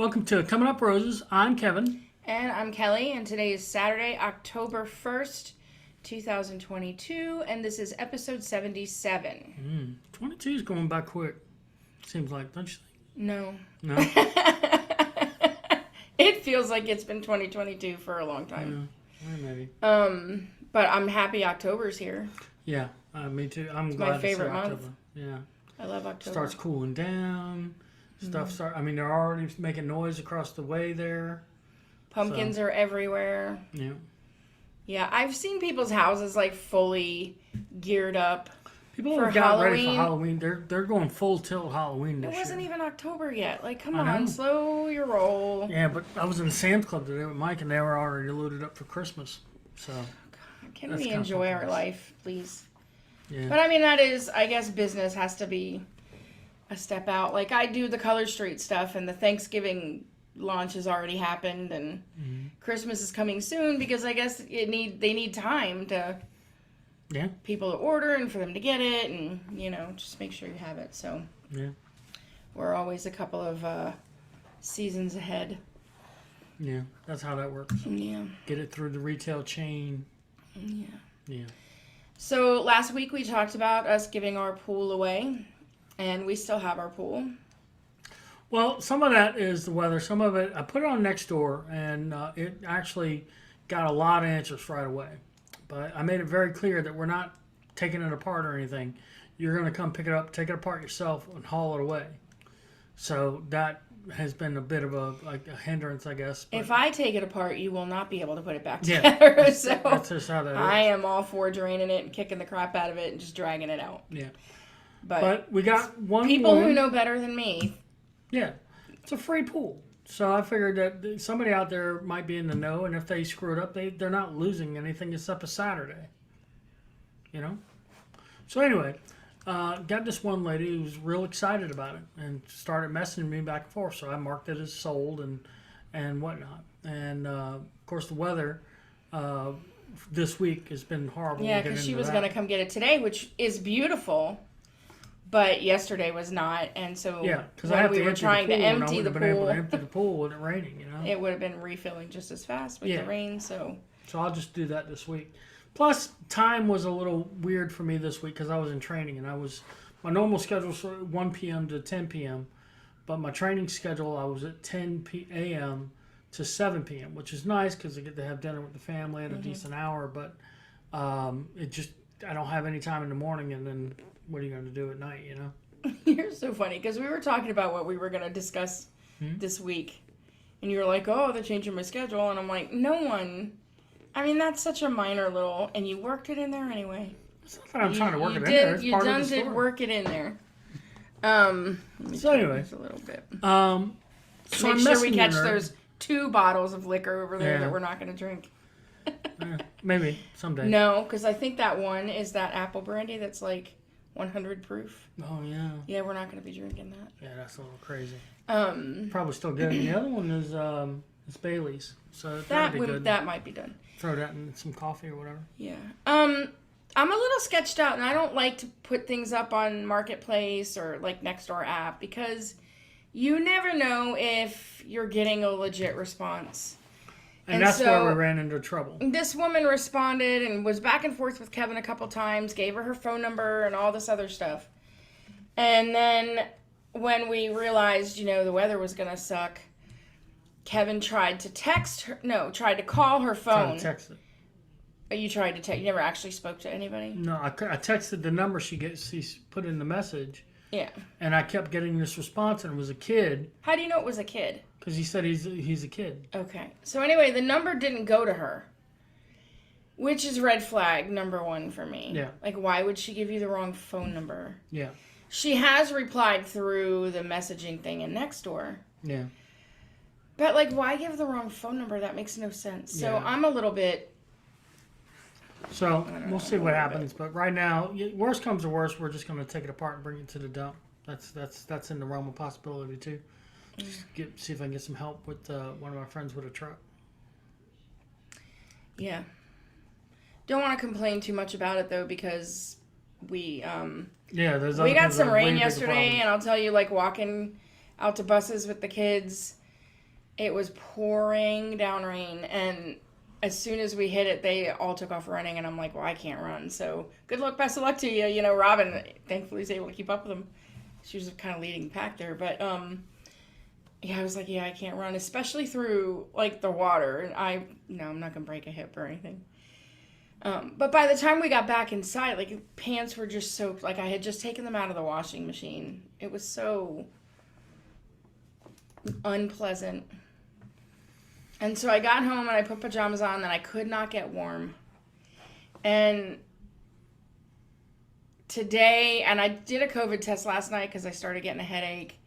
Welcome to Coming Up Roses. I'm Kevin. And I'm Kelly, and today is Saturday, October 1st, 2022, and this is episode 77. 22 is going by quick. Seems like, don't you think? No. No? It feels like it's been 2022 for a long time. Yeah, maybe. But I'm happy October's here. Yeah, me too. I'm It's glad my favorite to see month. October. Yeah. I love October. Starts cooling down. They're already making noise across the way there. Pumpkins are everywhere. Yeah. Yeah, I've seen people's houses like fully geared up. People for have got ready for Halloween. Halloween. They're going full tilt Halloween this It year. wasn't even October yet. Like, come I know. on, slow your roll. Yeah, but I was in Sam's Club today with Mike, and they were already loaded up for Christmas. So. Can That's we kinda enjoy our nice. life, please? Yeah. But I mean, that is, I guess business has to be a step out. Like, I do the Color Street stuff, and the Thanksgiving launch has already happened, and Christmas is coming soon because I guess they need time to people to order and for them to get it, and just make sure you have it. So we're always a couple of seasons ahead. Yeah, that's how that works. Yeah. Get it through the retail chain. Yeah. Yeah. So last week we talked about us giving our pool away, and we still have our pool. Well, some of that is the weather. Some of it, I put it on Nextdoor, and it actually got a lot of answers right away. But I made it very clear that we're not taking it apart or anything. You're going to come pick it up, take it apart yourself, and haul it away. So that has been a bit of a hindrance, I guess. But If I take it apart, you will not be able to put it back Yeah, together. So that's just how that is. I am all for draining it and kicking the crap out of it and just dragging it out. Yeah. But we got one people woman, who know better than me. Yeah, it's a free pool. So I figured that somebody out there might be in the know, and if they screw it up, they're not losing anything except a Saturday. You know? So anyway, got this one lady who was real excited about it and started messaging me back and forth. So I marked it as sold and whatnot. And, of course, the weather this week has been horrible. Yeah, because she was going to come get it today, which is beautiful. But yesterday was not, and so because when we were trying to empty the pool, I wouldn't have been able to pool, empty the pool when it raining, you know. it would have been refilling just as fast with the rain. So I'll just do that this week. Plus, time was a little weird for me this week because I was in training, and my normal schedule was 1 p.m. to 10 p.m., but my training schedule, I was at 10 a.m. to 7 p.m., which is nice because I get to have dinner with the family at a decent hour, but I don't have any time in the morning, and then what are you going to do at night, you know? You're so funny because we were talking about what we were going to discuss this week, and you were like, "Oh, they're changing my schedule," and I'm like, "No one. I mean, that's such a minor little, and you worked it in there anyway." It's not that I'm trying to work it in there. It's part of the story. You did work it in there. So anyway, a little bit. So Make I'm sure we messaging catch her. those 2 bottles of liquor over there Yeah. that we're not going to drink. Maybe someday. No, because I think that one is that apple brandy that's like 100 proof. Oh yeah. Yeah, we're not going to be drinking that. Yeah, that's a little crazy. Um, Probably still good. And the other one is Bailey's, so that'd be good. That might be done. Throw that in some coffee or whatever. Yeah. I'm a little sketched out, and I don't like to put things up on Marketplace or like Nextdoor app because you never know if you're getting a legit response. And that's where we ran into trouble. This woman responded and was back and forth with Kevin a couple times, gave her phone number and all this other stuff. And then when we realized, the weather was going to suck, Kevin tried to tried to call her phone. Tried to text it. You tried to text. You never actually spoke to anybody? No, I texted the number she put in the message. Yeah. And I kept getting this response, and it was a kid. How do you know it was a kid? Because he said he's a kid. Okay. So anyway, the number didn't go to her, which is red flag number 1 for me. Yeah. Like, why would she give you the wrong phone number? Yeah. She has replied through the messaging thing in Nextdoor. Yeah. But, like, why give the wrong phone number? That makes no sense. So Yeah. I'm a little bit... So we'll see what happens. But right now, worst comes to worst, we're just going to take it apart and bring it to the dump. That's in the realm of possibility, too. Just see if I can get some help with one of my friends with a truck. Yeah. Don't want to complain too much about it, though, because we got some rain yesterday, and I'll tell you, like, walking out to buses with the kids, it was pouring down rain, and as soon as we hit it, they all took off running, and I'm like, well, I can't run, so good luck, best of luck to you. You know, Robin, thankfully, was able to keep up with them. She was kind of leading the pack there, but yeah, I was like, yeah, I can't run, especially through like the water, and I'm not gonna break a hip or anything. But by the time we got back inside, like pants were just soaked. Like I had just taken them out of the washing machine. It was so unpleasant. And so I got home and I put pajamas on and I could not get warm. And today, and I did a COVID test last night because I started getting a headache.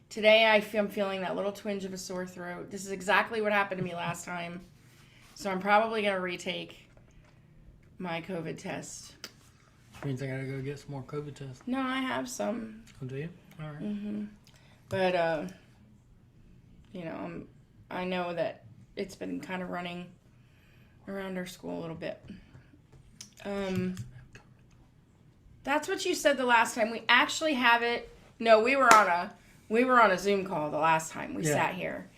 Today I'm feeling that little twinge of a sore throat. This is exactly what happened to me last time. So I'm probably going to retake my COVID test. Means I gotta go get some more COVID tests. No, I have some. Oh, do you? All right. Mm-hmm. But, you know, I know that it's been kind of running around our school a little bit. That's what you said the last time. We actually have it. No, we were on a Zoom call the last time we sat here.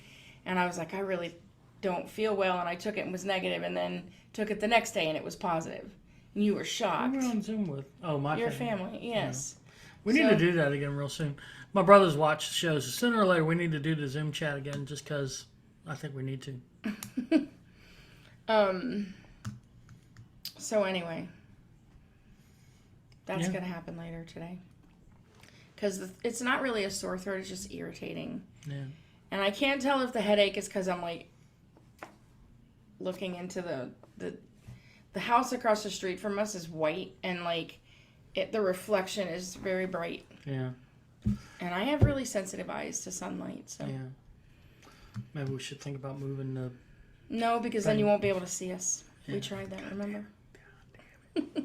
And I was like, I really don't feel well, and I took it and was negative, and then took it the next day and it was positive. And you were shocked. Who were on Zoom with? Oh, your family. Yes. Yeah. We need to do that again real soon. My brothers watch the shows. So sooner or later, we need to do the Zoom chat again, just because I think we need to. So anyway, that's gonna happen later today. Because it's not really a sore throat; it's just irritating. Yeah. And I can't tell if the headache is because I'm like looking into the house across the street from us is white, and like the reflection is very bright. Yeah. And I have really sensitive eyes to sunlight, so. Yeah. Maybe we should think about moving the. No, because then you won't be able to see us. Yeah. We tried that, remember? God damn it.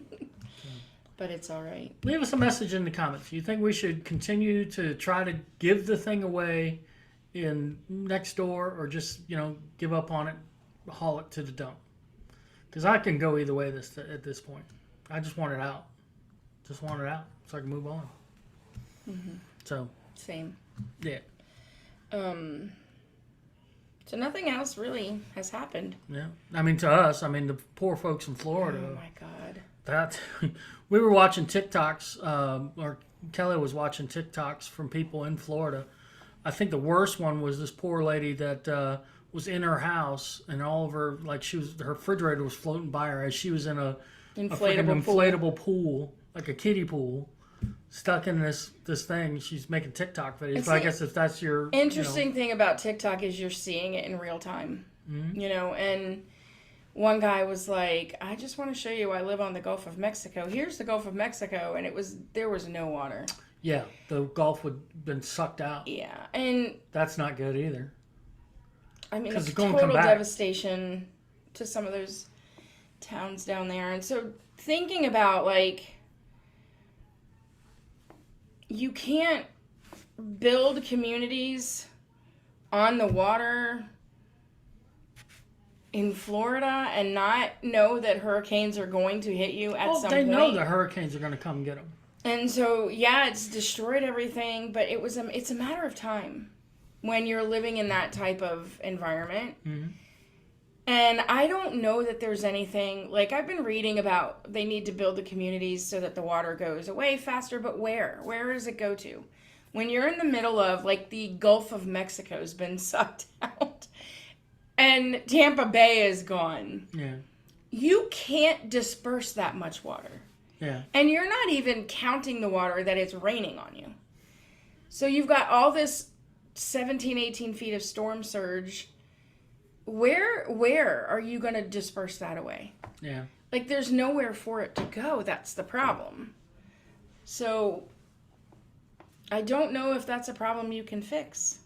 But it's all right. Leave us a message in the comments. You think we should continue to try to give the thing away in next door, or just, give up on it, haul it to the dump? Because I can go either way at this point. I just want it out. Just want it out so I can move on. Mm-hmm. So. Same. Yeah. So nothing else really has happened. Yeah. I mean, to us, the poor folks in Florida. Oh my God. That we were watching TikToks, or Kelly was watching TikToks from people in Florida. I think the worst one was this poor lady that was in her house, and all of her, her refrigerator was floating by her as she was in a inflatable pool, like a kiddie pool, stuck in this thing. She's making TikTok videos. So I guess if that's your interesting thing about TikTok is you're seeing it in real time. Mm-hmm. And one guy was like, I just want to show you I live on the Gulf of Mexico. Here's the Gulf of Mexico, and there was no water. Yeah, the Gulf would have been sucked out. Yeah, and that's not good either. It's total devastation to some of those towns down there. And so thinking about, you can't build communities on the water in Florida and not know that hurricanes are going to hit you at some point. They know the hurricanes are going to come and get them. And so, yeah, it's destroyed everything, but it's a matter of time when you're living in that type of environment. Mm-hmm. And I don't know that there's anything, I've been reading about they need to build the communities so that the water goes away faster, but where? Where does it go to? When you're in the middle of, the Gulf of Mexico's been sucked out and Tampa Bay is gone. Yeah. You can't disperse that much water. Yeah. And you're not even counting the water that it's raining on you. So you've got all this 17, 18 feet of storm surge. Where are you going to disperse that away? Yeah. There's nowhere for it to go. That's the problem. So I don't know if that's a problem you can fix.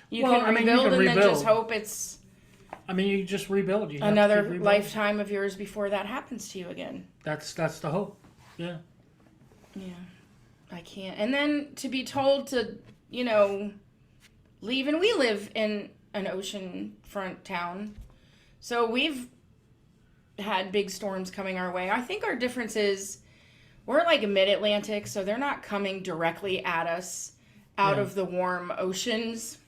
You can rebuild and then just hope it's... you just rebuild. You another lifetime of yours before that happens to you again. That's the hope. Yeah. Yeah. I can't. And then to be told to, leave. And we live in an oceanfront town. So we've had big storms coming our way. I think our difference is we're mid-Atlantic, so they're not coming directly at us out of the warm oceans.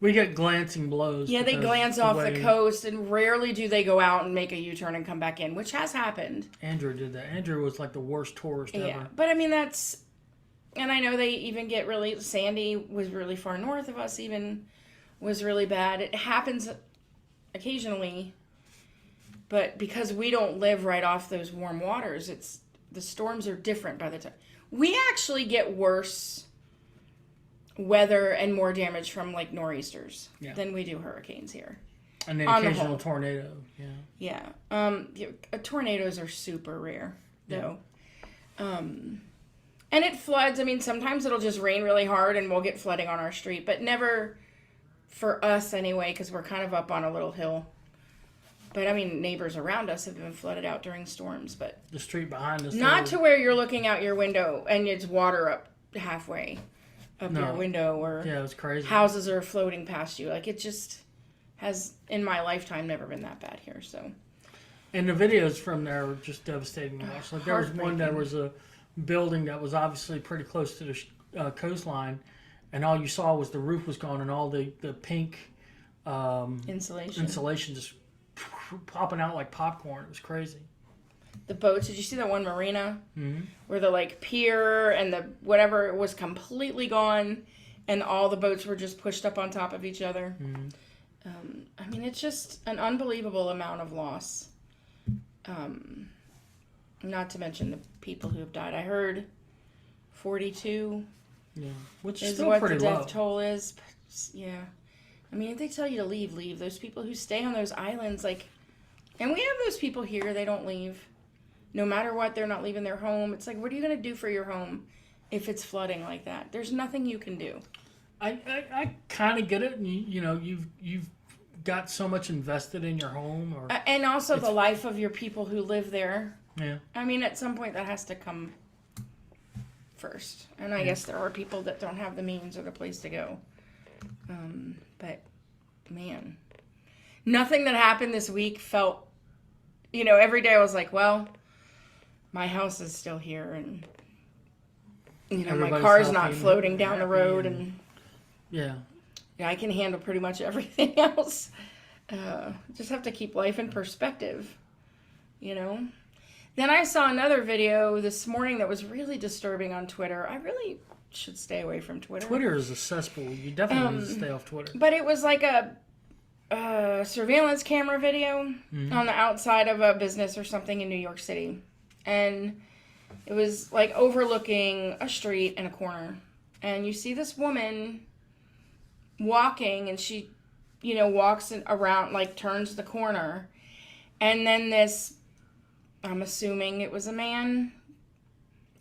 We get glancing blows. Yeah, they because glance off the coast, and rarely do they go out and make a U-turn and come back in, which has happened. Andrew did that. Andrew was like the worst tourist ever. But I mean, that's... And I know they even get really... Sandy was really far north of us, even was really bad. It happens occasionally, but because we don't live right off those warm waters, the storms are different by the time. We actually get worse weather and more damage from like nor'easters than we do hurricanes here. And the occasional tornado. Yeah. Tornadoes are super rare, though. And it floods. I mean, sometimes it'll just rain really hard and we'll get flooding on our street, but never for us anyway, because we're kind of up on a little hill. But I mean, neighbors around us have been flooded out during storms, but the street behind us. Not to where you're looking out your window and it's water up halfway up your window, or it was crazy. Houses are floating past you. Like, it just has, in my lifetime, never been that bad here. So, and the videos from there are just devastating to watch. Like, there was one that was a building that was obviously pretty close to the coastline, and all you saw was the roof was gone and all the pink insulation just popping out like popcorn. It was crazy. The boats, did you see that one marina where the like pier and the whatever was completely gone and all the boats were just pushed up on top of each other? I mean, it's just an unbelievable amount of loss. Not to mention the people who have died. I heard 42 which is still what pretty the death low. toll is. Yeah. I mean, if they tell you to leave, leave. Those people who stay on those islands, like, and we have those people here, they don't leave. No matter what, they're not leaving their home. It's like, what are you going to do for your home if it's flooding like that? There's nothing you can do. I kind of get it. You know, you've got so much invested in your home, and also the life of your people who live there. Yeah. I mean, at some point that has to come first. And I guess there are people that don't have the means or the place to go. But man, nothing that happened this week felt, you know, every day I was like, well, my house is still here, and you know, my car's not floating down the road, and I can handle pretty much everything else. Just have to keep life in perspective, you know. Then I saw another video this morning that was really disturbing on Twitter. I really should stay away from Twitter. Twitter is a cesspool. You definitely need to stay off Twitter. But it was like a surveillance camera video on the outside of a business or something in New York City. And it was like overlooking a street and a corner. And you see this woman walking, and she, you know, walks around, like turns the corner. And then this, I'm assuming it was a man,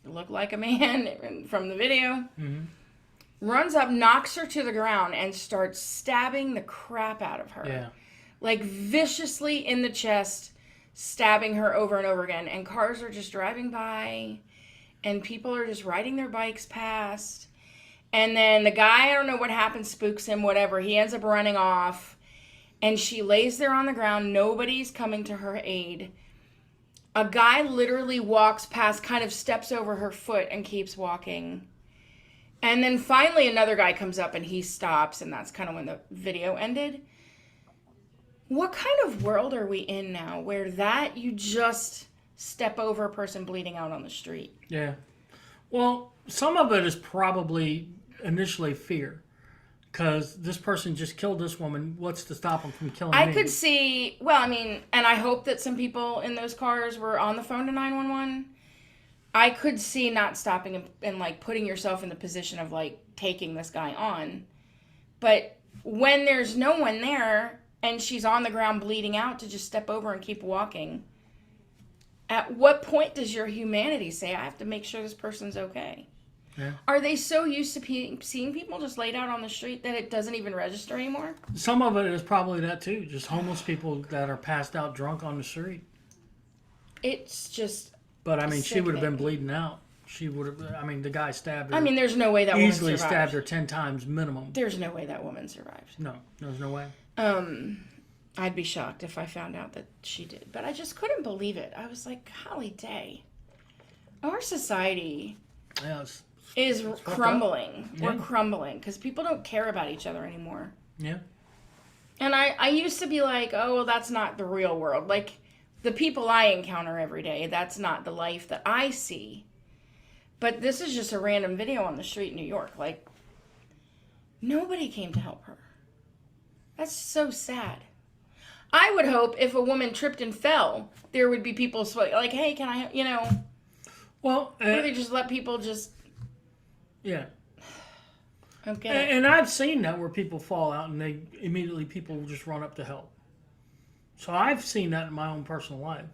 it looked like a man from the video, runs up, knocks her to the ground, and starts stabbing the crap out of her. Yeah. Like viciously in the chest, stabbing her over and over again. And cars are just driving by, and people are just riding their bikes past. And then the guy, I don't know what happened, spooks him, whatever. He ends up running off, and she lays there on the ground. Nobody's coming to her aid. A guy literally walks past, kind of steps over her foot and keeps walking. And then finally another guy comes up and he stops, and that's kind of when the video ended. What kind of world are we in now where that you just step over a person bleeding out on the street? Yeah. Well, some of it is probably initially fear. Because this person just killed this woman. What's to stop him from killing me? I could see, well, I mean, and I hope that some people in those cars were on the phone to 911. I could see not stopping and like putting yourself in the position of like taking this guy on. But when there's no one there and she's on the ground bleeding out, to just step over and keep walking, at what point does your humanity say, I have to make sure this person's okay? Yeah. Are they so used to seeing people just laid out on the street that it doesn't even register anymore? Some of it is probably that too. Just homeless people that are passed out drunk on the street. It's just. But I mean, she would have been bleeding out. She would have. I mean, the guy stabbed her. I mean, there's no way that woman survived. Easily stabbed her 10 times minimum. There's no way that woman survived. No, there's no way. I'd be shocked if I found out that she did. But I just couldn't believe it. I was like, golly day. Our society is crumbling. Yeah. We're crumbling because people don't care about each other anymore. Yeah. And I used to be like, oh, well, that's not the real world. Like, the people I encounter every day, that's not the life that I see. But this is just a random video on the street in New York. Like, nobody came to help her. That's so sad. I would hope if a woman tripped and fell, there would be people like, hey, can I, Well, or they just let people just. Yeah. Okay. And I've seen that where people fall out and people just run up to help. So I've seen that in my own personal life.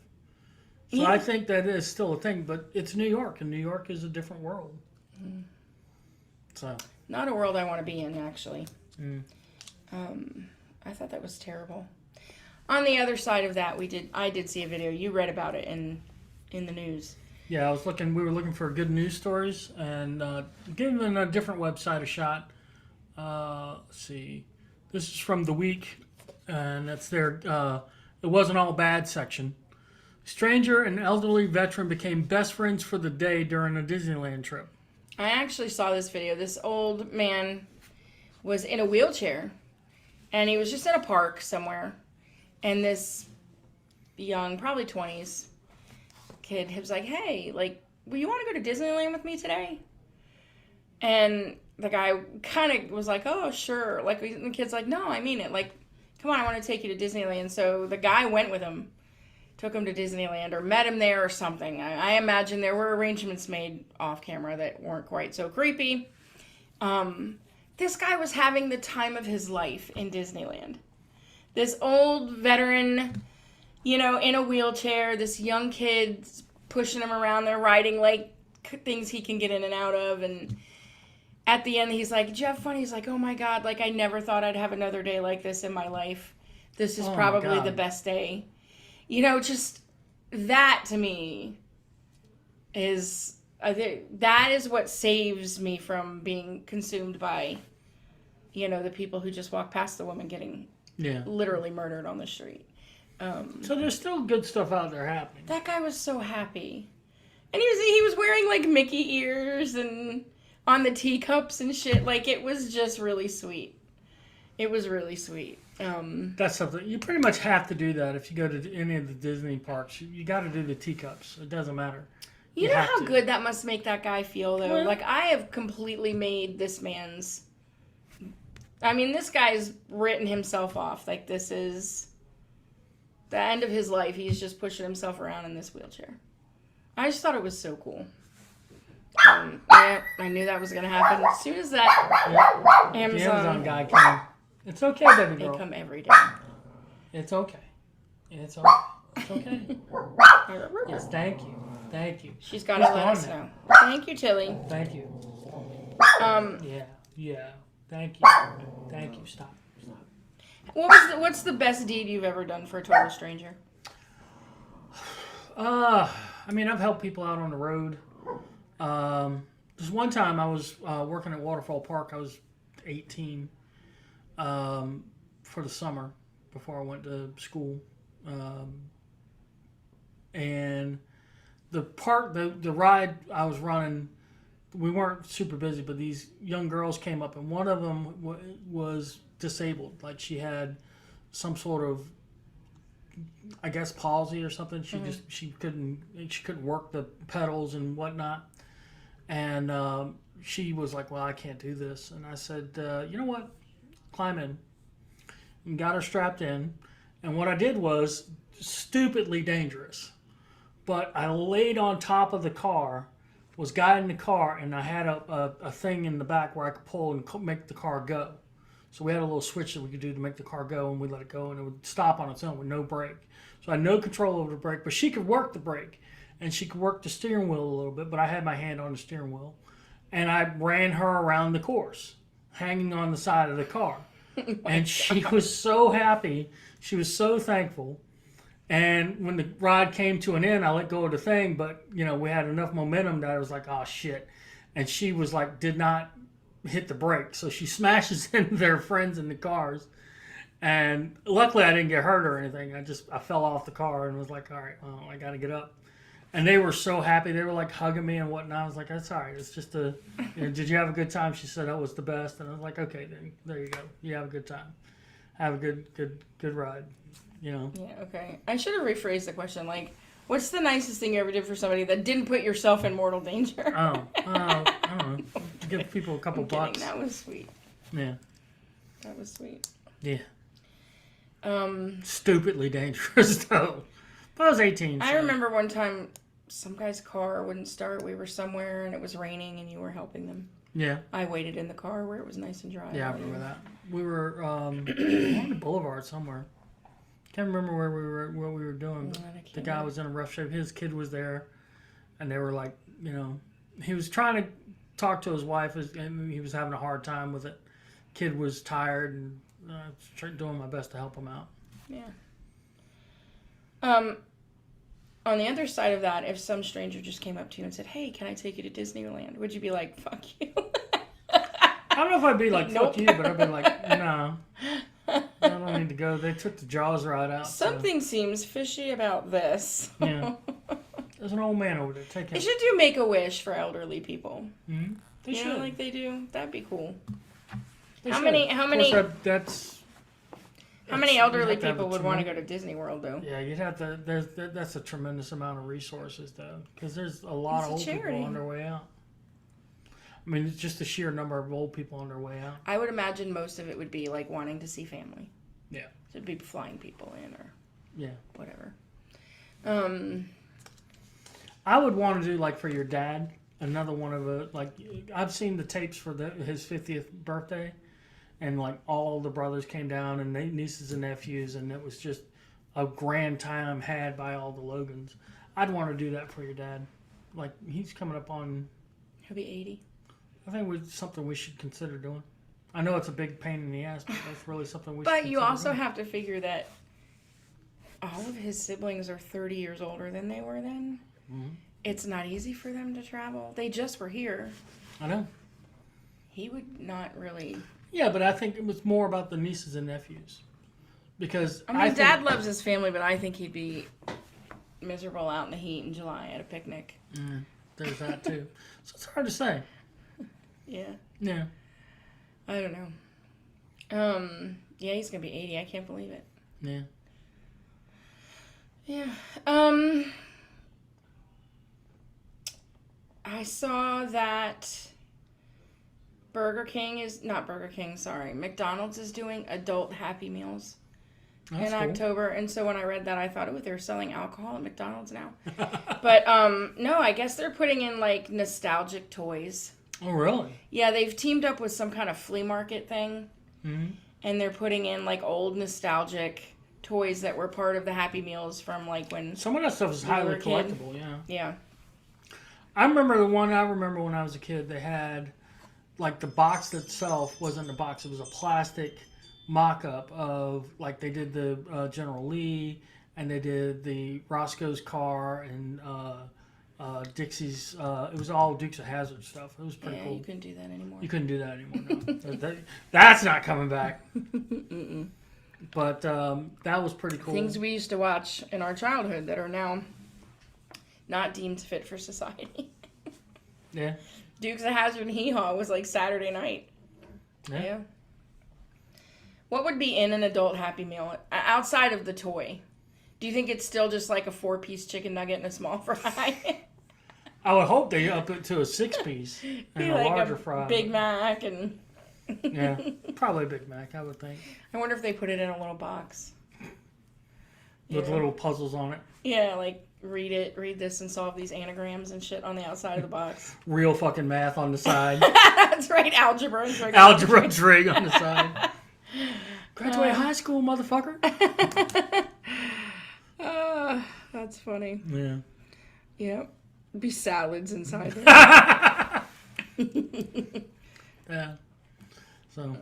So Yeah. I think that is still a thing, but it's New York, and New York is a different world. So. Not a world I want to be in, actually. Mm. I thought that was terrible. On the other side of that, I did see a video. You read about it in the news. Yeah, we were looking for good news stories and giving a different website a shot. Let's see. This is from The Week, and that's their It Wasn't All Bad section. Stranger and elderly veteran became best friends for the day during a Disneyland trip. I actually saw this video. This old man was in a wheelchair, and he was just in a park somewhere, and this young, probably 20s, kid was like, hey, like, will you want to go to Disneyland with me today? And the guy kind of was like, oh, sure. Like, the kid's like, no, I mean it. Like, come on, I want to take you to Disneyland. So the guy went with him, took him to Disneyland or met him there or something. I imagine there were arrangements made off camera that weren't quite so creepy. This guy was having the time of his life in Disneyland. This old veteran, in a wheelchair, this young kid pushing him around there, riding like things he can get in and out of. And at the end, he's like, "Did you have fun?" He's like, "Oh my God, like I never thought I'd have another day like this in my life. This is probably the best day." Just that to me is, that is what saves me from being consumed by, the people who just walk past the woman getting literally murdered on the street. So there's still good stuff out there happening. That guy was so happy. And he was wearing like Mickey ears and on the teacups and shit. Like, it was just really sweet. It was really sweet. That's something you pretty much have to do that if you go to any of the Disney parks. You got to do the teacups. It doesn't matter. You know how good that must make that guy feel, though? Well, like, I have completely made this man's... I mean, this guy's written himself off. Like, this is the end of his life. He's just pushing himself around in this wheelchair. I just thought it was so cool. I knew that was going to happen. As soon as that Amazon guy came. It's okay, baby girl. They come every day. It's okay. It's okay. It's okay. Yes, thank you. Thank you. She's got to let us know. Thank you, Tilly. Thank you. Yeah. Thank you. Thank you. Stop. What's the best deed you've ever done for a total stranger? I mean, I've helped people out on the road. This one time I was working at Waterfall Park. I was 18 for the summer before I went to school. And the ride I was running, we weren't super busy, but these young girls came up, and one of them was disabled. Like, she had some sort of, I guess, palsy or something. She couldn't work the pedals and whatnot. And she was like, "Well, I can't do this." And I said, "You know what? Climb in." And got her strapped in. And what I did was stupidly dangerous. But I laid on top of the car, was guiding the car, and I had a thing in the back where I could pull and make the car go. So we had a little switch that we could do to make the car go, and we let it go, and it would stop on its own with no brake. So I had no control over the brake, but she could work the brake, and she could work the steering wheel a little bit, but I had my hand on the steering wheel. And I ran her around the course, hanging on the side of the car. And she was so happy. She was so thankful. And when the ride came to an end, I let go of the thing, but, we had enough momentum that I was like, oh, shit. And she was like, did not hit the brake. So she smashes into their friends in the cars. And luckily I didn't get hurt or anything. I fell off the car and was like, all right, well, I got to get up. And they were so happy. They were like hugging me and whatnot. I was like, that's all right. It's just did you have a good time? She said that was the best. And I was like, okay, then there you go. You have a good time. Have a good ride. You know? Yeah, okay. I should have rephrased the question. Like, what's the nicest thing you ever did for somebody that didn't put yourself in mortal danger? I don't know. Give people a couple bucks. That was sweet. Yeah. That was sweet. Yeah. Stupidly dangerous, though. But I was 18. So. I remember one time some guy's car wouldn't start. We were somewhere and it was raining and you were helping them. Yeah. I waited in the car where it was nice and dry. Yeah, I remember that. We were on the boulevard somewhere. Can't remember what we were doing. But the guy was in a rough shape. His kid was there, and they were like, he was trying to talk to his wife, and he was having a hard time with it. Kid was tired, and I was doing my best to help him out. Yeah. On the other side of that, if some stranger just came up to you and said, "Hey, can I take you to Disneyland?" Would you be like, "Fuck you"? I don't know if I'd be like, nope. "Fuck you," but I'd be like, "No, I don't need to go." They took the Jaws ride out. Something seems fishy about this. Yeah. There's an old man over there. Take him. They should do Make-A-Wish for elderly people. Mm-hmm. They should. Like they do. That'd be cool. How many? How many elderly people would want to go to Disney World, though? Yeah, you'd have to. That's a tremendous amount of resources, though, because there's a lot of old people on their way out. I mean, it's just the sheer number of old people on their way out. I would imagine most of it would be like wanting to see family. Yeah. So it'd be flying people in or whatever. I would want to do, like, for your dad, another one of I've seen the tapes for his 50th birthday, and, like, all the brothers came down, and nieces and nephews, and it was just a grand time had by all the Logans. I'd want to do that for your dad. Like, he's coming up on... He'll be 80. I think it's something we should consider doing. I know it's a big pain in the ass, but that's really something we should consider. But you also doing. have to figure that all of his siblings are 30 years older than they were then. Mm-hmm. It's not easy for them to travel. They just were here. I know. He would not really... Yeah, but I think it was more about the nieces and nephews. Because Dad loves his family, but I think he'd be miserable out in the heat in July at a picnic. There's that, too. So it's hard to say. Yeah. Yeah. I don't know. Yeah, he's going to be 80. I can't believe it. Yeah. Yeah. I saw that McDonald's is doing adult Happy Meals in October. And so when I read that, I thought, oh, they're selling alcohol at McDonald's now. But no, I guess they're putting in like nostalgic toys. Oh, really? Yeah, they've teamed up with some kind of flea market thing. Mm-hmm. And they're putting in like old nostalgic toys that were part of the Happy Meals from like when... Some of that stuff is highly collectible, yeah. Yeah. I remember when I was a kid, they had, like, the box itself wasn't a box. It was a plastic mock-up of, like, they did the General Lee, and they did the Roscoe's car, and Dixie's, it was all Dukes of Hazzard stuff. It was pretty cool. You couldn't do that anymore. You couldn't do that anymore, no. That's not coming back. Mm-mm. But that was pretty cool. Things we used to watch in our childhood that are now... not deemed fit for society. Yeah. Dukes of Hazzard and Hee Haw was like Saturday night. Yeah. What would be in an adult Happy Meal outside of the toy? Do you think it's still just like a 4-piece chicken nugget and a small fry? I would hope they up it to a 6-piece and a larger fry. Big Mac and... Yeah, probably a Big Mac, I would think. I wonder if they put it in a little box. With little puzzles on it. Yeah, like... read this and solve these anagrams and shit on the outside of the box. Real fucking math on the side. That's right, algebra and trig. Algebra and trig on the side. Graduate high school, motherfucker. That's funny. Yeah. Yep. Be salads inside there. Yeah. So,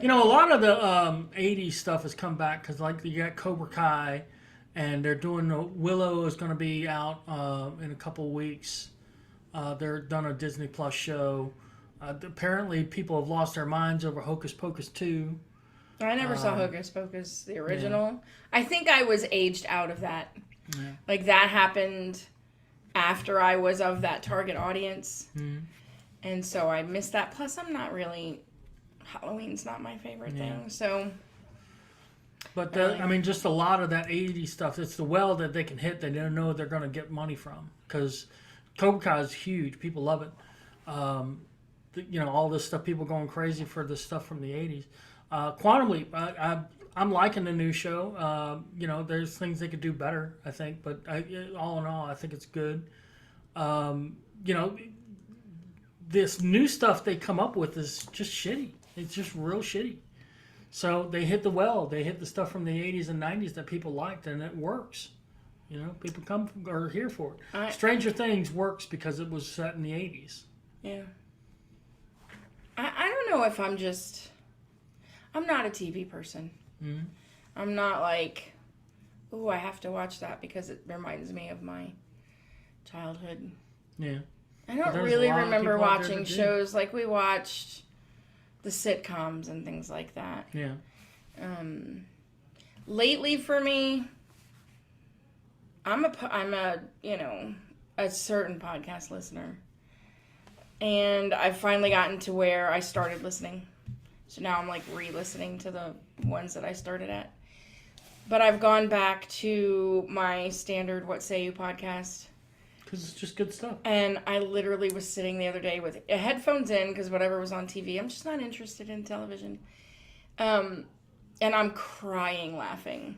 you know, a lot of the 80s stuff has come back because, like, you got Cobra Kai. And they're doing Willow is going to be out in a couple of weeks. They're done a Disney Plus show. Apparently, people have lost their minds over Hocus Pocus 2. I never saw Hocus Pocus, the original. Yeah. I think I was aged out of that. Yeah. Like, that happened after I was of that target audience. Mm. And so I missed that. Plus, I'm not really... Halloween's not my favorite thing, so... But, just a lot of that 80s stuff, it's the well that they can hit they don't know they're going to get money from. Because Cobra Kai is huge. People love it. All this stuff, people going crazy for the stuff from the 80s. Quantum Leap, I'm liking the new show. There's things they could do better, I think. But all in all, I think it's good. This new stuff they come up with is just shitty. It's just real shitty. So they hit the well. They hit the stuff from the 80s and 90s that people liked, and it works. People are here for it. Stranger Things works because it was set in the 80s. Yeah. I don't know if I'm not a TV person. Mm-hmm. I'm not like, ooh, I have to watch that because it reminds me of my childhood. Yeah. I don't really remember watching shows like we watched the sitcoms and things like that. Yeah. Lately for me, I'm a certain podcast listener. And I've finally gotten to where I started listening. So now I'm like re-listening to the ones that I started at. But I've gone back to my standard What Say You podcast. Because it's just good stuff. And I literally was sitting the other day with headphones in because whatever was on TV, I'm just not interested in television. And I'm crying laughing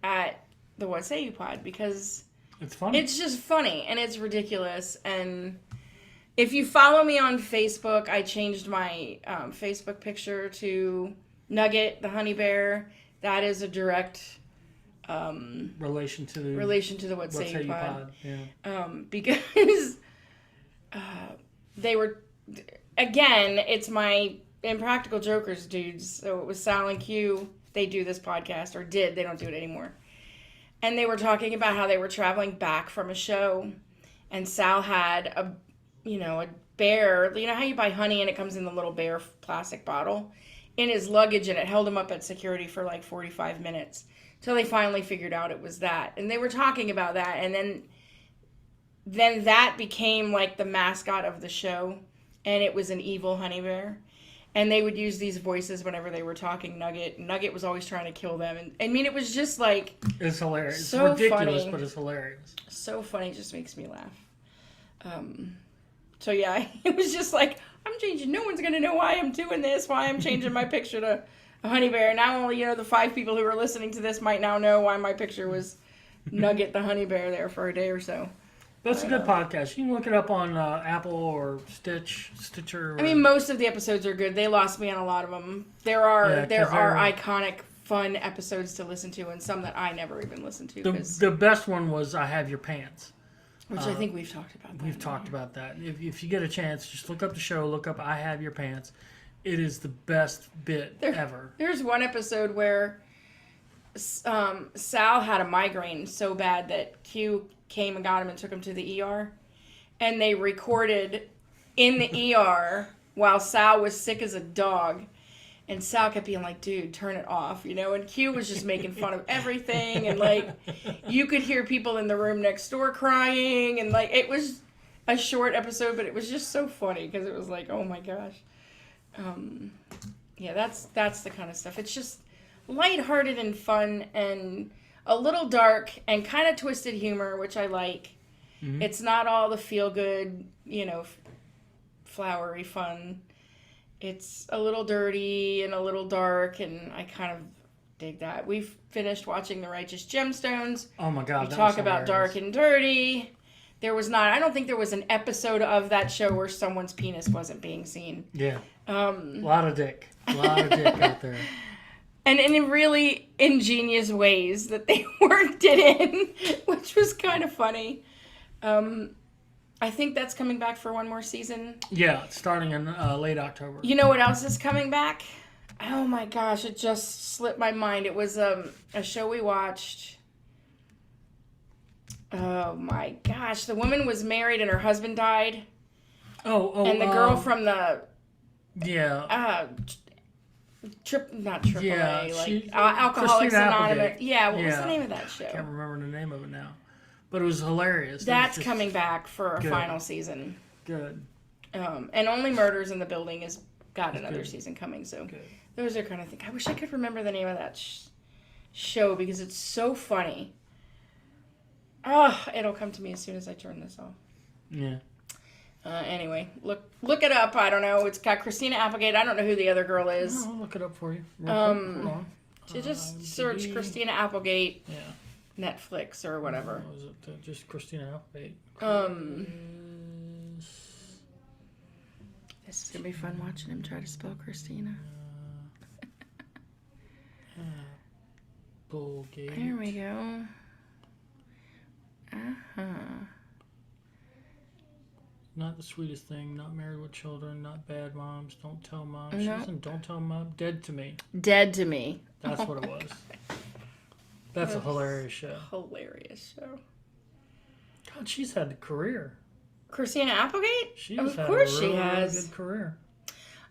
at the What Say You pod because it's funny. It's just funny and it's ridiculous. And if you follow me on Facebook, I changed my Facebook picture to Nugget, the honey bear. That is a direct... relation to the What Say You pod. Yeah. Because they were, again, it's my Impractical Jokers dudes. So it was Sal and Q. They do this podcast, or did. They don't do it anymore. And they were talking about how they were traveling back from a show, and Sal had a bear. You know how you buy honey and it comes in the little bear plastic bottle in his luggage, and it held him up at security for like 45 minutes. Till they finally figured out it was that. And they were talking about that. And then that became like the mascot of the show. And it was an evil honey bear. And they would use these voices whenever they were talking Nugget. Nugget was always trying to kill them. And I mean, it was just like... It's hilarious. So it's ridiculous, funny. But it's hilarious. So funny. It just makes me laugh. So yeah, it was just like, I'm changing. No one's going to know why I'm doing this. Why I'm changing my picture to... a honey bear. Now only, the 5 people who are listening to this might now know why my picture was Nugget the honey bear there for a day or so. That's a good podcast. You can look it up on Apple or Stitcher. I mean, most of the episodes are good. They lost me on a lot of them. There are iconic, fun episodes to listen to, and some that I never even listened to. The best one was I Have Your Pants. Which I think we've talked about. We've talked about that. If you get a chance, just look up the show, look up I Have Your Pants. It is the best bit ever. There's one episode where Sal had a migraine so bad that Q came and got him and took him to the ER. And they recorded in the ER while Sal was sick as a dog. And Sal kept being like, dude, turn it off, And Q was just making fun of everything. And, you could hear people in the room next door crying. And, it was a short episode, but it was just so funny because it was like, oh, my gosh. That's the kind of stuff. It's just lighthearted and fun and a little dark and kind of twisted humor, which I like. Mm-hmm. It's not all the feel good, flowery fun. It's a little dirty and a little dark, and I kind of dig that. We've finished watching The Righteous Gemstones. Oh my God. We talk about dark and dirty. I don't think there was an episode of that show where someone's penis wasn't being seen. Yeah. A lot of dick out there. And in really ingenious ways that they worked it in, which was kind of funny. I think that's coming back for one more season. Yeah, starting in late October. You know what else is coming back? Oh my gosh, it just slipped my mind. It was a show we watched. Oh my gosh, the woman was married and her husband died. And the girl from the... Yeah. Not AAA, Alcoholics Anonymous. Yeah, what was the name of that show? I can't remember the name of it now. But it was hilarious. That's coming back for a good. final season. Good. And Only Murders in the Building has got another good. season coming. So Good. those are kind of things. I wish I could remember the name of that show because it's so funny. Oh, it'll come to me as soon as I turn this off. Yeah. Anyway, look it up. I don't know. It's got Christina Applegate. I don't know who the other girl is. I'll look it up for you. Hold on. So just search Christina Applegate, Yeah. Netflix or whatever. What was it? Just Christina Applegate. This is gonna be fun watching him try to spell Christina. Applegate. There we go. Not the Sweetest Thing, not Married with Children, not Bad Moms, Don't Tell Mom. No. She was in Don't Tell Mom, Dead to Me. Dead to Me. That's what it was. That's a hilarious show. Hilarious show. God, she's had a career. Christina Applegate? She's Of had course a she really, has. really good career.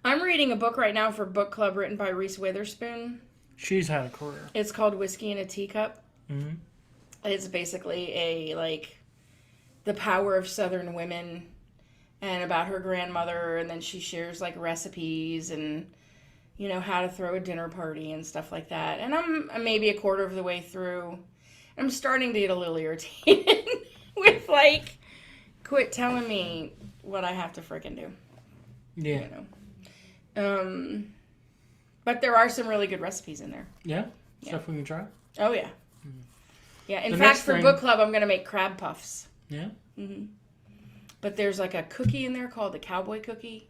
I'm reading a book right now for book club written by Reese Witherspoon. She's had a career. It's called Whiskey in a Teacup. Mm-hmm. It's basically the power of Southern women and about her grandmother, and then she shares recipes and how to throw a dinner party and stuff like that. And I'm maybe a quarter of the way through. I'm starting to get a little irritated with quit telling me what I have to frickin' do. Yeah. But there are some really good recipes in there. Yeah? Stuff we can try? Oh yeah. Yeah. In The fact, next for thing- book club, I'm gonna make crab puffs. Yeah? But there's a cookie in there called the cowboy cookie.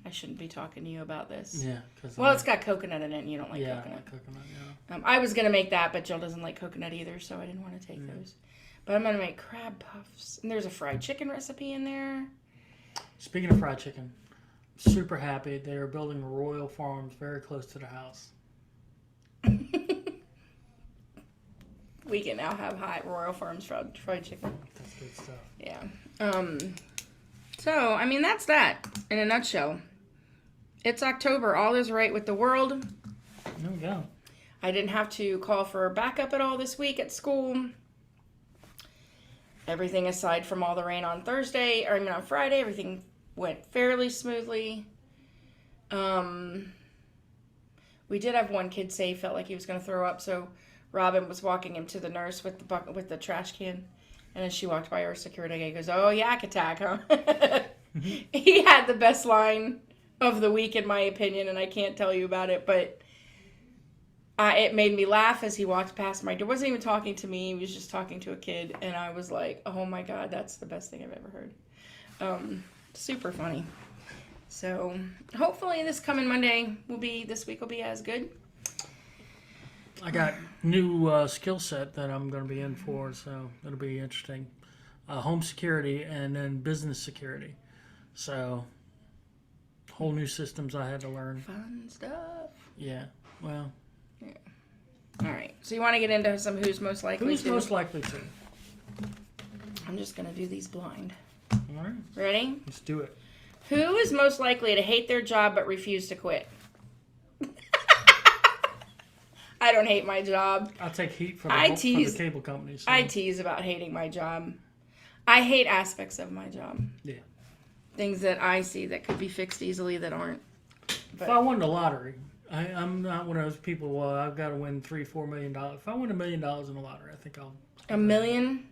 I shouldn't be talking to you about this. Yeah. Well, it's got coconut in it, and you don't like I coconut. like coconut, yeah. I was going to make that, but Jill doesn't like coconut either, so I didn't want to take those. But I'm going to make crab puffs. And there's a fried chicken recipe in there. Speaking of fried chicken, super happy. They are building Royal Farms very close to the house. We can now have Royal Farms fried chicken. That's good stuff. Yeah. So, that's that in a nutshell. It's October. All is right with the world. There we go. I didn't have to call for backup at all this week at school. Everything aside from all the rain on on Friday, everything went fairly smoothly. We did have one kid say he felt like he was going to throw up, so Robin was walking him to the nurse with the trash can, and then she walked by our security guy. He goes, "Oh, yak attack, huh?" He had the best line of the week, in my opinion, and I can't tell you about it, but it made me laugh as he walked past my door. He wasn't even talking to me. He was just talking to a kid, and I was like, oh my God, that's the best thing I've ever heard. Super funny. So hopefully this coming Monday this week will be as good. I got new skill set that I'm going to be in for, so it'll be interesting. Home security and then business security. So whole new systems I had to learn. Fun stuff. Yeah. Well. Yeah. All right. So you want to get into some who's most likely Who's to? most likely to? I'm just going to do these blind. All right. Ready? Let's do it. Who is most likely to hate their job but refuse to quit? I don't hate my job. I'll take heat for I the tease- cable companies. So. I tease about hating my job. I hate aspects of my job. Yeah. Things that I see that could be fixed easily that aren't. If I won the lottery, I'm not one of those people, well, I've got to win $3-4 million. If I win $1 million in the lottery, I think I'll... $1 million?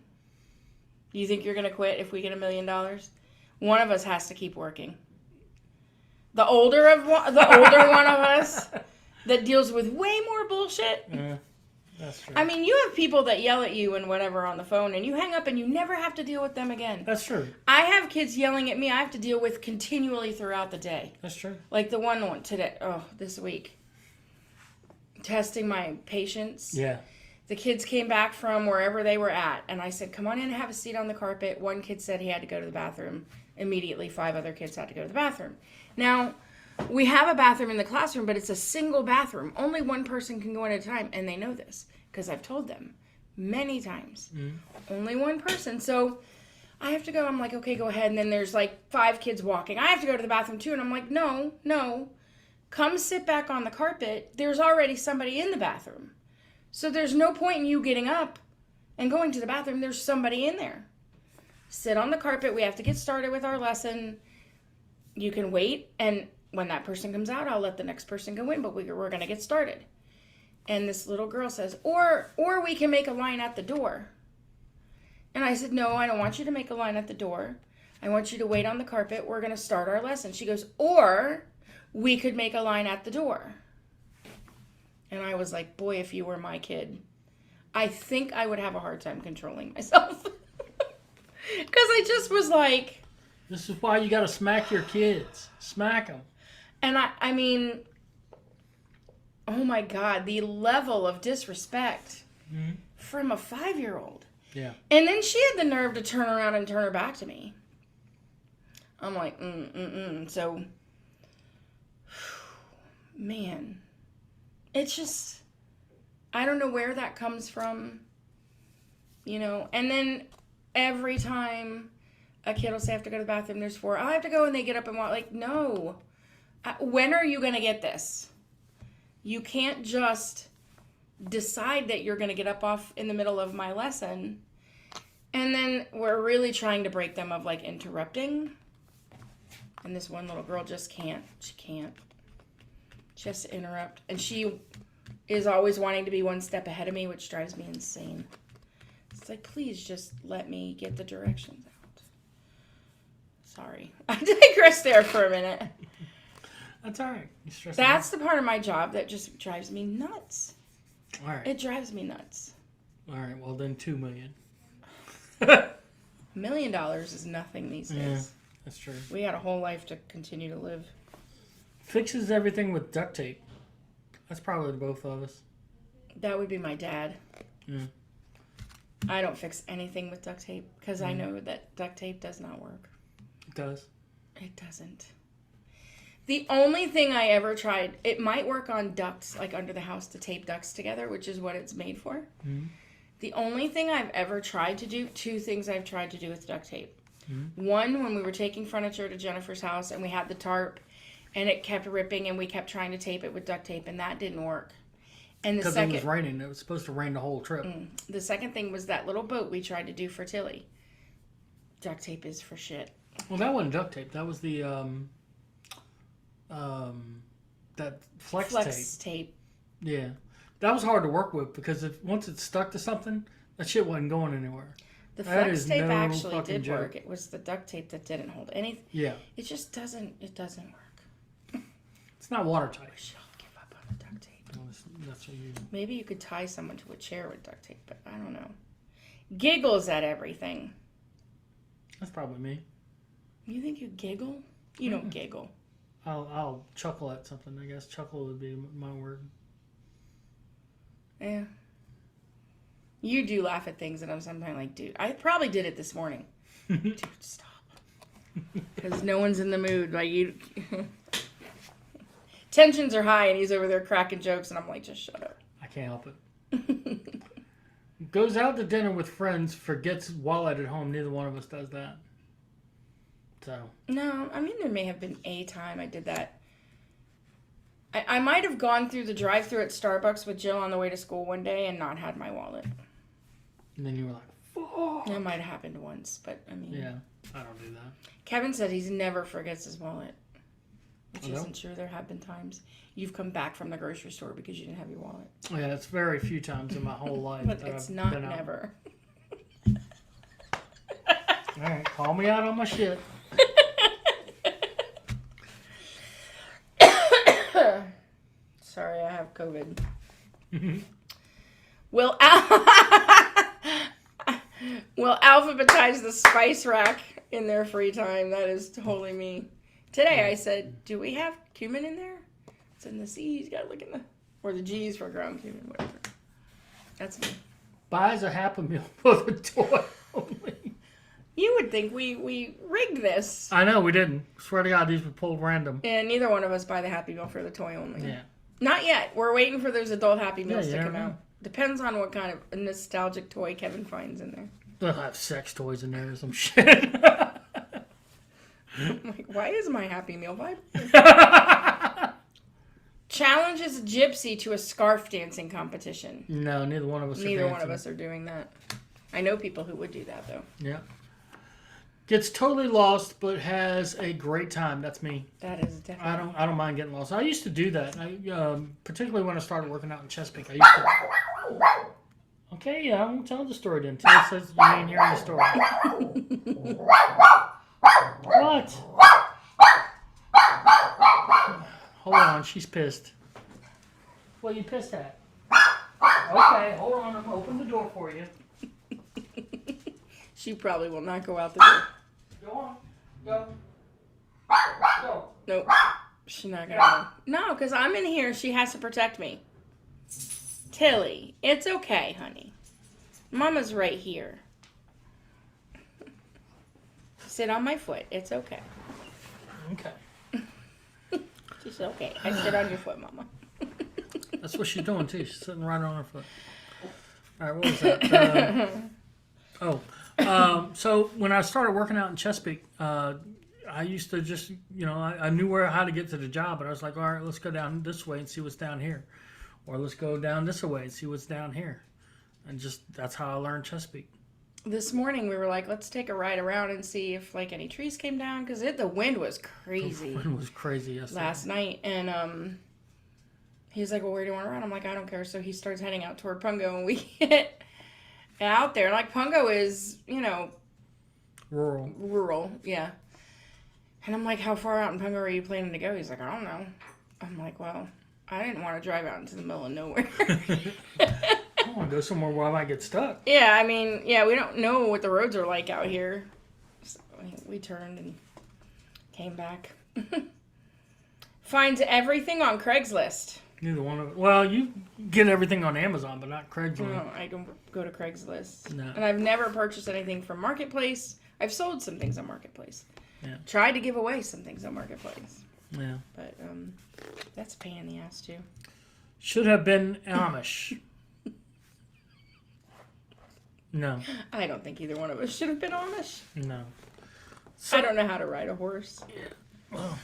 You think you're going to quit if we get $1 million? One of us has to keep working. The older one of us that deals with way more bullshit. Yeah, that's true. I mean, you have people that yell at you and whatever on the phone, and you hang up and you never have to deal with them again. That's true. I have kids yelling at me I have to deal with continually throughout the day. That's true. Like the one today, this week. Testing my patience. Yeah. The kids came back from wherever they were at, and I said, come on in and have a seat on the carpet. One kid said he had to go to the bathroom. Immediately, 5 other kids had to go to the bathroom. Now, we have a bathroom in the classroom, but it's a single bathroom. Only one person can go in at a time, and they know this because I've told them many times. Only one person. So I have to go. I'm like, okay, go ahead. And then there's 5 kids walking. I have to go to the bathroom too, and I'm like, no. Come sit back on the carpet. There's already somebody in the bathroom. So there's no point in you getting up and going to the bathroom, there's somebody in there. Sit on the carpet. We have to get started with our lesson. You can wait, and when that person comes out, I'll let the next person go in, but we're going to get started. And this little girl says, or we can make a line at the door. And I said, no, I don't want you to make a line at the door. I want you to wait on the carpet. We're going to start our lesson. She goes, or we could make a line at the door. And I was like, boy, if you were my kid, I think I would have a hard time controlling myself. Because I just was like... This is why you got to smack your kids. Smack them. And I mean, oh my God, the level of disrespect from a 5-year-old. Yeah. And then she had the nerve to turn around and turn her back to me. I'm like, So, man, it's just, I don't know where that comes from, you know. And then every time a kid will say, I have to go to the bathroom, there's 4. I have to go, and they get up and walk. Like, no. When are you going to get this? You can't just decide that you're going to get up off in the middle of my lesson. And then we're really trying to break them of, like, interrupting. And this one little girl just can't. She can't. She has to interrupt. And she is always wanting to be one step ahead of me, which drives me insane. It's like, please just let me get the directions out. Sorry. I digressed there for a minute. That's all right. That's the part of my job that just drives me nuts. All right. It drives me nuts. All right. Well, then $2 million. $1 million is nothing these days. Yeah, that's true. We got a whole life to continue to live. Fixes everything with duct tape. That's probably the both of us. That would be my dad. Yeah. I don't fix anything with duct tape because I know that duct tape does not work. It does. It doesn't. The only thing I ever tried, it might work on ducts, like under the house to tape ducts together, which is what it's made for. Mm-hmm. The only thing I've ever tried to do, 2 things I've tried to do with duct tape. Mm-hmm. One, when we were taking furniture to Jennifer's house and we had the tarp and it kept ripping and we kept trying to tape it with duct tape and that didn't work. And the because second, it was raining. It was supposed to rain the whole trip. The second thing was that little boat we tried to do for Tilly. Duct tape is for shit. Well, that wasn't duct tape. That was the that flex tape. Yeah, that was hard to work with because once it stuck to something, that shit wasn't going anywhere. The flex tape actually did work. It was the duct tape that didn't hold anything. Yeah. It just doesn't. It doesn't work. It's not watertight. I wish I'll give up on the duct tape. Well, that's what you. Maybe you could tie someone to a chair with duct tape, but I don't know. Giggles at everything. That's probably me. You think you giggle? You don't giggle. I'll chuckle at something. I guess chuckle would be my word. Yeah. You do laugh at things that I'm sometimes like, dude, I probably did it this morning. Dude, stop. Because no one's in the mood. Like you, tensions are high, and he's over there cracking jokes, and I'm like, just shut up. I can't help it. Goes out to dinner with friends, forgets wallet at home. Neither one of us does that. So. No, I mean, there may have been a time I did that. I might have gone through the drive-thru at Starbucks with Jill on the way to school one day and not had my wallet. And then you were like, fuck. That might have happened once, but I mean. Yeah, I don't do that. Kevin said he never forgets his wallet. Which isn't true. There have been times you've come back from the grocery store because you didn't have your wallet. Yeah, it's very few times in my whole life. But it's not never. All right, call me out on my shit. Sorry, I have COVID. Will alphabetize the spice rack in their free time. That is totally me. Today I said, do we have cumin in there? It's in the C's. You gotta look in the... Or the G's for ground cumin, whatever. That's me. Buys a Happy Meal for the toy only. You would think we rigged this. I know, we didn't. Swear to God, these were pulled random. And neither one of us buy the Happy Meal for the toy only. Yeah. Not yet. We're waiting for those adult Happy Meals to come know. out. Depends on what kind of nostalgic toy Kevin finds in there. They'll have sex toys in there or some shit. I'm like, why is my Happy Meal vibe? Challenges a gypsy to a scarf dancing competition. No, neither one of us Neither one of us are doing that. I know people who would do that though. Yeah. Gets totally lost, but has a great time. That's me. That is definitely. I don't mind getting lost. I used to do that. Particularly when I started working out in Chesapeake. I used to. Okay, yeah, I won't tell the story then. Until it says you ain't hearing the story. What? Hold on, she's pissed. What are you pissed at? Okay, hold on. I'm gonna open the door for you. She probably will not go out the door. Go on. Go. Go. Nope. She's not gonna. No, because I'm in here. She has to protect me. Tilly, it's okay, honey. Mama's right here. Sit on my foot. It's okay. Okay. She said, okay. I sit on your foot, Mama. That's what she's doing too. She's sitting right on her foot. All right, what was that? So when I started working out in Chesapeake, I used to just, I knew how to get to the job, but I was like, all right, let's go down this way and see what's down here. Or let's go down this way and see what's down here. And just, that's how I learned Chesapeake. This morning we were like, let's take a ride around and see if like any trees came down because the wind was crazy. The wind was crazy yesterday. Last night, and he's like, well, where do you want to run? I'm like, I don't care. So he starts heading out toward Pungo, and we get out there. Like Pungo is, rural, yeah. And I'm like, how far out in Pungo are you planning to go? He's like, I don't know. I'm like, well, I didn't want to drive out into the middle of nowhere. I want to go somewhere where I might get stuck. Yeah, I mean, we don't know what the roads are like out here. So we turned and came back. Finds everything on Craigslist. Neither one of it. Well, you get everything on Amazon, but not Craigslist. No, I don't go to Craigslist. No. And I've never purchased anything from Marketplace. I've sold some things on Marketplace. Yeah. Tried to give away some things on Marketplace. Yeah. But that's a pain in the ass, too. Should have been Amish. No. I don't think either one of us should have been Amish. No. I don't know how to ride a horse. Well,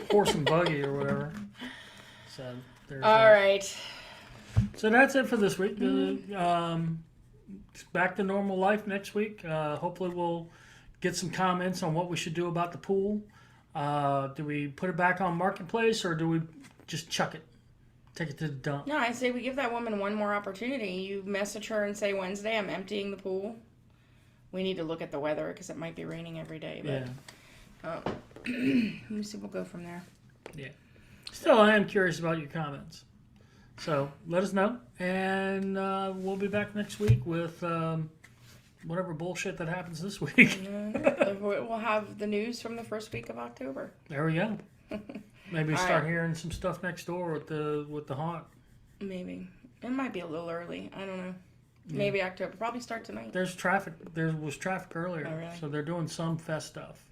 horse and buggy or whatever. So there's All right. So that's it for this week. It's back to normal life next week. Hopefully we'll get some comments on what we should do about the pool. Do we put it back on Marketplace or do we just chuck it? Take it to the dump? No, I say we give that woman one more opportunity. You message her and say, Wednesday, I'm emptying the pool. We need to look at the weather because it might be raining every day. But, we'll see. We'll go from there. Yeah. Still, I am curious about your comments. So let us know. And we'll be back next week with whatever bullshit that happens this week. We'll have the news from the first week of October. There we go. Maybe All start right. hearing some stuff next door with the haunt. Maybe. It might be a little early. I don't know. Yeah. Maybe October. Probably start tonight. There's traffic. There was traffic earlier. Oh, really? So they're doing some fest stuff.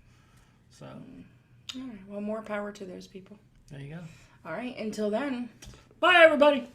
So. All right. Well, more power to those people. There you go. All right. Until then. Bye, everybody.